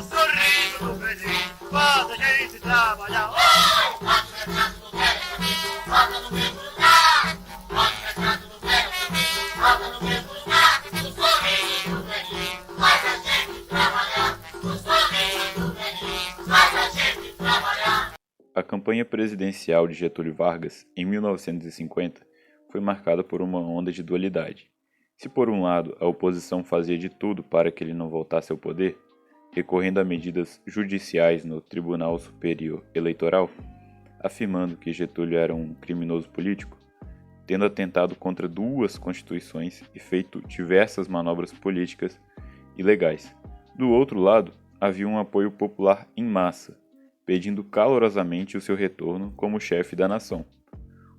sorriso do feliz, faz a gente trabalhar. Volta no mesmo lugar, volta no mesmo lugar, volta no mesmo lugar, o sorriso feliz, faz a gente trabalhar, o sorriso feliz, faz a gente trabalhar. A campanha presidencial de Getúlio Vargas, em 1950, foi marcada por uma onda de dualidade. Se por um lado a oposição fazia de tudo para que ele não voltasse ao poder, recorrendo a medidas judiciais no Tribunal Superior Eleitoral, afirmando que Getúlio era um criminoso político, tendo atentado contra 2 constituições e feito diversas manobras políticas ilegais. Do outro lado, havia um apoio popular em massa, pedindo calorosamente o seu retorno como chefe da nação.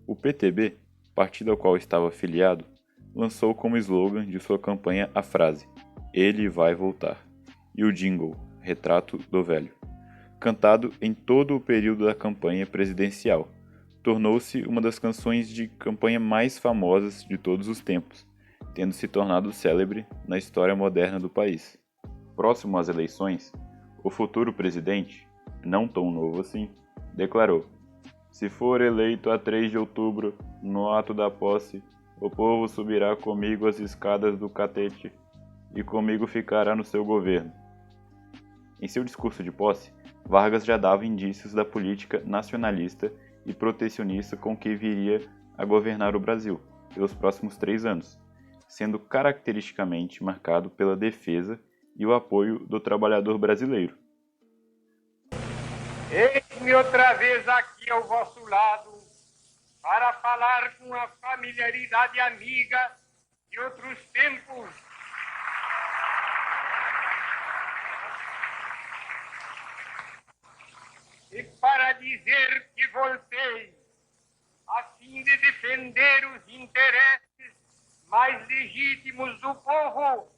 O PTB, partido ao qual estava afiliado, lançou como slogan de sua campanha a frase "Ele vai voltar" e o jingle "Retrato do Velho", cantado em todo o período da campanha presidencial. Tornou-se uma das canções de campanha mais famosas de todos os tempos, tendo se tornado célebre na história moderna do país. Próximo às eleições, o futuro presidente, não tão novo assim, declarou: "Se for eleito a 3 de outubro, no ato da posse, o povo subirá comigo as escadas do catete e comigo ficará no seu governo." Em seu discurso de posse, Vargas já dava indícios da política nacionalista e protecionista com que viria a governar o Brasil pelos próximos 3 anos, sendo caracteristicamente marcado pela defesa e o apoio do trabalhador brasileiro. Eis-me outra vez aqui ao vosso lado para falar com a familiaridade amiga de outros tempos. E para dizer que voltei, a fim de defender os interesses mais legítimos do povo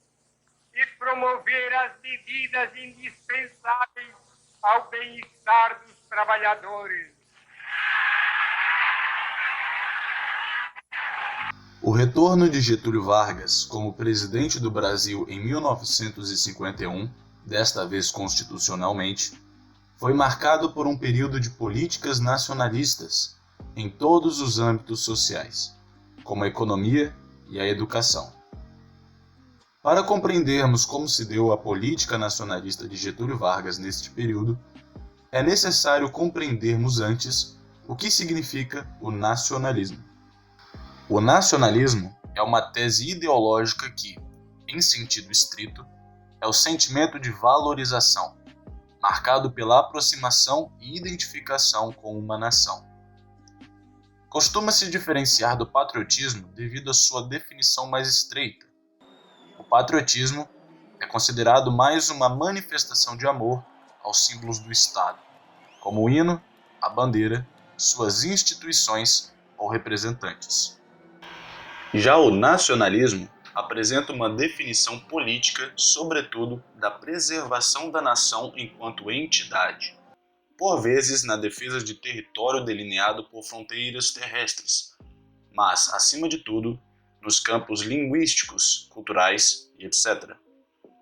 e promover as medidas indispensáveis ao bem-estar dos trabalhadores. O retorno de Getúlio Vargas como presidente do Brasil em 1951, desta vez constitucionalmente, foi marcado por um período de políticas nacionalistas em todos os âmbitos sociais, como a economia e a educação. Para compreendermos como se deu a política nacionalista de Getúlio Vargas neste período, é necessário compreendermos antes o que significa o nacionalismo. O nacionalismo é uma tese ideológica que, em sentido estrito, é o sentimento de valorização, marcado pela aproximação e identificação com uma nação. Costuma-se diferenciar do patriotismo devido à sua definição mais estreita. O patriotismo é considerado mais uma manifestação de amor aos símbolos do Estado, como o hino, a bandeira, suas instituições ou representantes. Já o nacionalismo apresenta uma definição política, sobretudo, da preservação da nação enquanto entidade, por vezes na defesa de território delineado por fronteiras terrestres, mas, acima de tudo, nos campos linguísticos, culturais e etc.,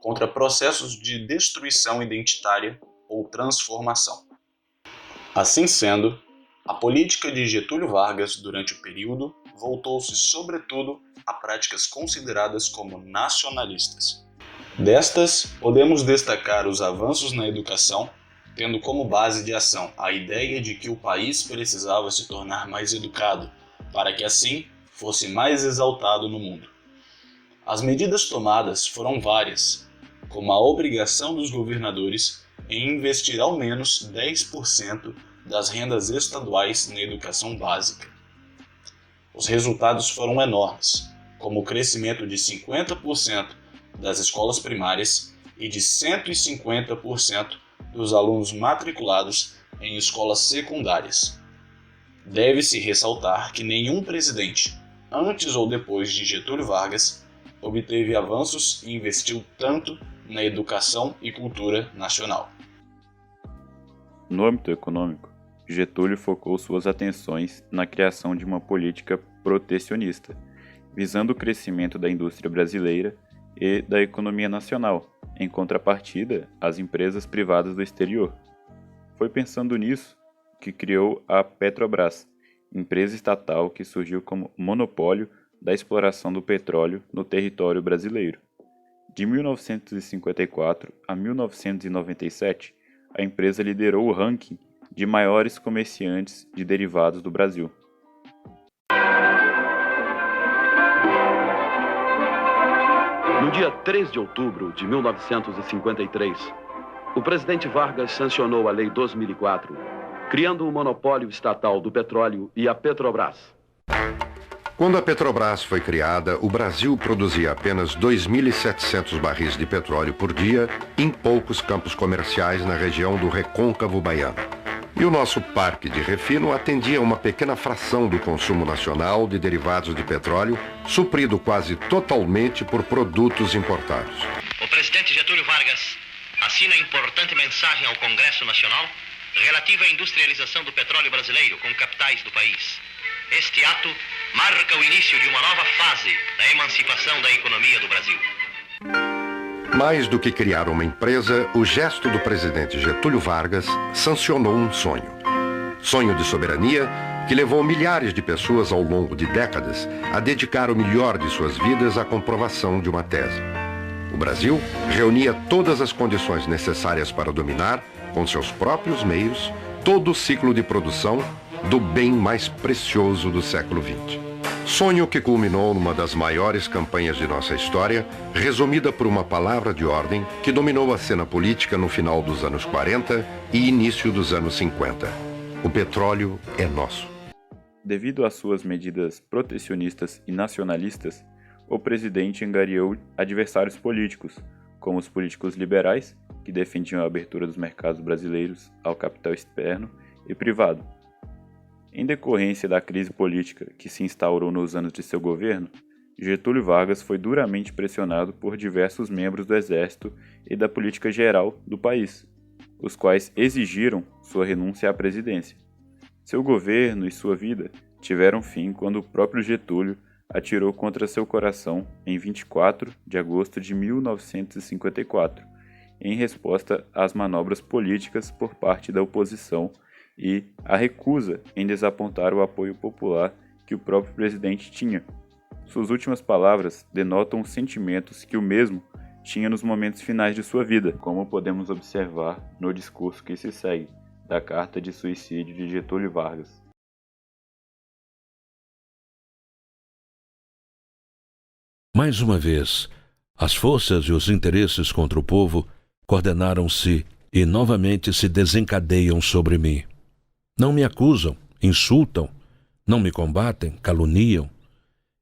contra processos de destruição identitária ou transformação. Assim sendo, a política de Getúlio Vargas durante o período voltou-se sobretudo a práticas consideradas como nacionalistas. Destas, podemos destacar os avanços na educação, tendo como base de ação a ideia de que o país precisava se tornar mais educado, para que assim fosse mais exaltado no mundo. As medidas tomadas foram várias, como a obrigação dos governadores em investir ao menos 10% das rendas estaduais na educação básica. Os resultados foram enormes, como o crescimento de 50% das escolas primárias e de 150% dos alunos matriculados em escolas secundárias. Deve-se ressaltar que nenhum presidente, antes ou depois de Getúlio Vargas, obteve avanços e investiu tanto na educação e cultura nacional. No âmbito econômico, Getúlio focou suas atenções na criação de uma política protecionista, visando o crescimento da indústria brasileira e da economia nacional, em contrapartida às empresas privadas do exterior. Foi pensando nisso que criou a Petrobras, empresa estatal que surgiu como monopólio da exploração do petróleo no território brasileiro. De 1954 a 1997, a empresa liderou o ranking de maiores comerciantes de derivados do Brasil. No dia 3 de outubro de 1953, o presidente Vargas sancionou a Lei 2004, criando o monopólio estatal do petróleo e a Petrobras. Quando a Petrobras foi criada, o Brasil produzia apenas 2.700 barris de petróleo por dia em poucos campos comerciais na região do Recôncavo Baiano. E o nosso parque de refino atendia a uma pequena fração do consumo nacional de derivados de petróleo, suprido quase totalmente por produtos importados. O presidente Getúlio Vargas assina importante mensagem ao Congresso Nacional relativa à industrialização do petróleo brasileiro com capitais do país. Este ato marca o início de uma nova fase da emancipação da economia do Brasil. Mais do que criar uma empresa, o gesto do presidente Getúlio Vargas sancionou um sonho. Sonho de soberania que levou milhares de pessoas ao longo de décadas a dedicar o melhor de suas vidas à comprovação de uma tese. O Brasil reunia todas as condições necessárias para dominar, com seus próprios meios, todo o ciclo de produção do bem mais precioso do século XX. Sonho que culminou numa das maiores campanhas de nossa história, resumida por uma palavra de ordem que dominou a cena política no final dos anos 40 e início dos anos 50. O petróleo é nosso. Devido às suas medidas protecionistas e nacionalistas, o presidente angariou adversários políticos, como os políticos liberais, que defendiam a abertura dos mercados brasileiros ao capital externo e privado. Em decorrência da crise política que se instaurou nos anos de seu governo, Getúlio Vargas foi duramente pressionado por diversos membros do Exército e da política geral do país, os quais exigiram sua renúncia à presidência. Seu governo e sua vida tiveram fim quando o próprio Getúlio atirou contra seu coração em 24 de agosto de 1954, em resposta às manobras políticas por parte da oposição e a recusa em desapontar o apoio popular que o próprio presidente tinha. Suas últimas palavras denotam os sentimentos que o mesmo tinha nos momentos finais de sua vida, como podemos observar no discurso que se segue, da Carta de Suicídio de Getúlio Vargas. Mais uma vez, as forças e os interesses contra o povo coordenaram-se e novamente se desencadeiam sobre mim. Não me acusam, insultam, não me combatem, caluniam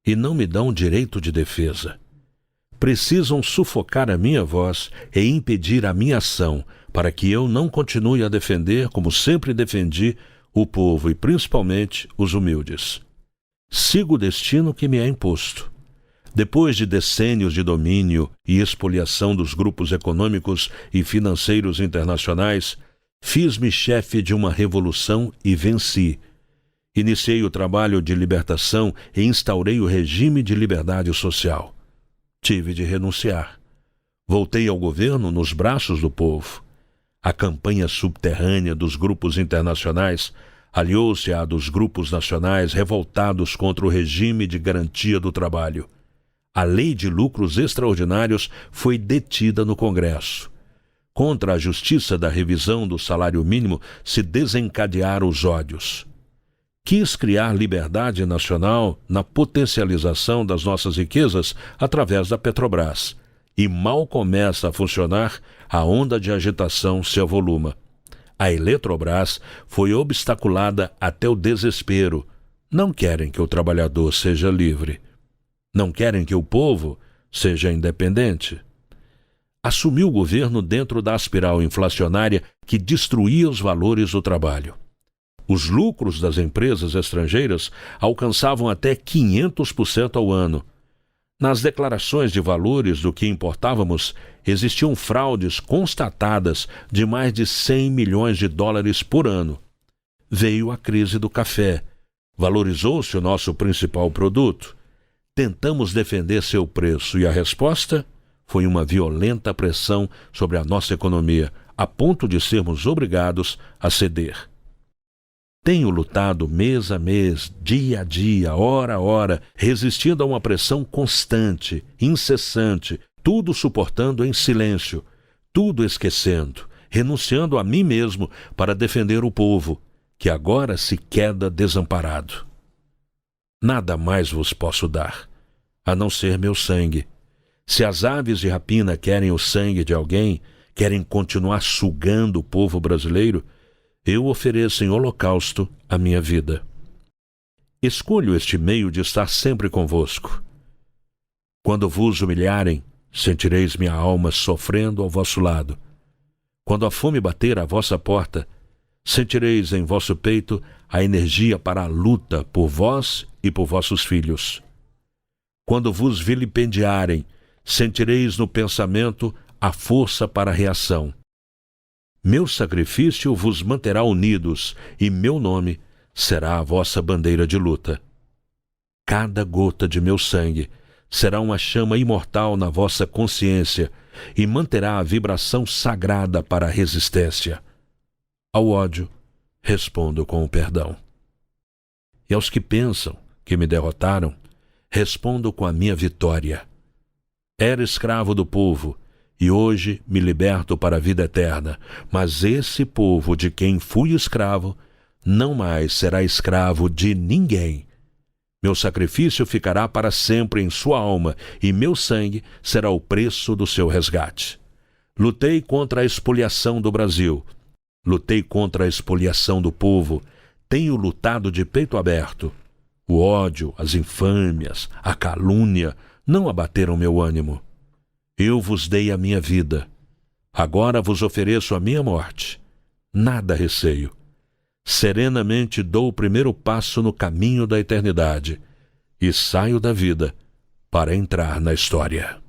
e não me dão direito de defesa. Precisam sufocar a minha voz e impedir a minha ação para que eu não continue a defender, como sempre defendi, o povo e principalmente os humildes. Sigo o destino que me é imposto. Depois de decênios de domínio e expoliação dos grupos econômicos e financeiros internacionais, fiz-me chefe de uma revolução e venci. Iniciei o trabalho de libertação e instaurei o regime de liberdade social. Tive de renunciar. Voltei ao governo nos braços do povo. A campanha subterrânea dos grupos internacionais aliou-se à dos grupos nacionais revoltados contra o regime de garantia do trabalho. A lei de lucros extraordinários foi detida no Congresso. Contra a justiça da revisão do salário mínimo se desencadearam os ódios. Quis criar liberdade nacional na potencialização das nossas riquezas através da Petrobras. E mal começa a funcionar, a onda de agitação se avoluma. A Eletrobras foi obstaculada até o desespero. Não querem que o trabalhador seja livre. Não querem que o povo seja independente. Assumiu o governo dentro da espiral inflacionária que destruía os valores do trabalho. Os lucros das empresas estrangeiras alcançavam até 500% ao ano. Nas declarações de valores do que importávamos, existiam fraudes constatadas de mais de 100 milhões de dólares por ano. Veio a crise do café. Valorizou-se o nosso principal produto. Tentamos defender seu preço e a resposta foi uma violenta pressão sobre a nossa economia, a ponto de sermos obrigados a ceder. Tenho lutado mês a mês, dia a dia, hora a hora, resistindo a uma pressão constante, incessante, tudo suportando em silêncio, tudo esquecendo, renunciando a mim mesmo para defender o povo, que agora se queda desamparado. Nada mais vos posso dar, a não ser meu sangue. Se as aves de rapina querem o sangue de alguém, querem continuar sugando o povo brasileiro, eu ofereço em holocausto a minha vida. Escolho este meio de estar sempre convosco. Quando vos humilharem, sentireis minha alma sofrendo ao vosso lado. Quando a fome bater à vossa porta, sentireis em vosso peito a energia para a luta por vós e por vossos filhos. Quando vos vilipendiarem, sentireis no pensamento a força para a reação. Meu sacrifício vos manterá unidos e meu nome será a vossa bandeira de luta. Cada gota de meu sangue será uma chama imortal na vossa consciência e manterá a vibração sagrada para a resistência. Ao ódio, respondo com o perdão. E aos que pensam que me derrotaram, respondo com a minha vitória. Era escravo do povo, e hoje me liberto para a vida eterna, mas esse povo de quem fui escravo não mais será escravo de ninguém. Meu sacrifício ficará para sempre em sua alma, e meu sangue será o preço do seu resgate. Lutei contra a expoliação do Brasil, lutei contra a expoliação do povo, tenho lutado de peito aberto. O ódio, as infâmias, a calúnia não abateram meu ânimo. Eu vos dei a minha vida. Agora vos ofereço a minha morte. Nada receio. Serenamente dou o primeiro passo no caminho da eternidade e saio da vida para entrar na história.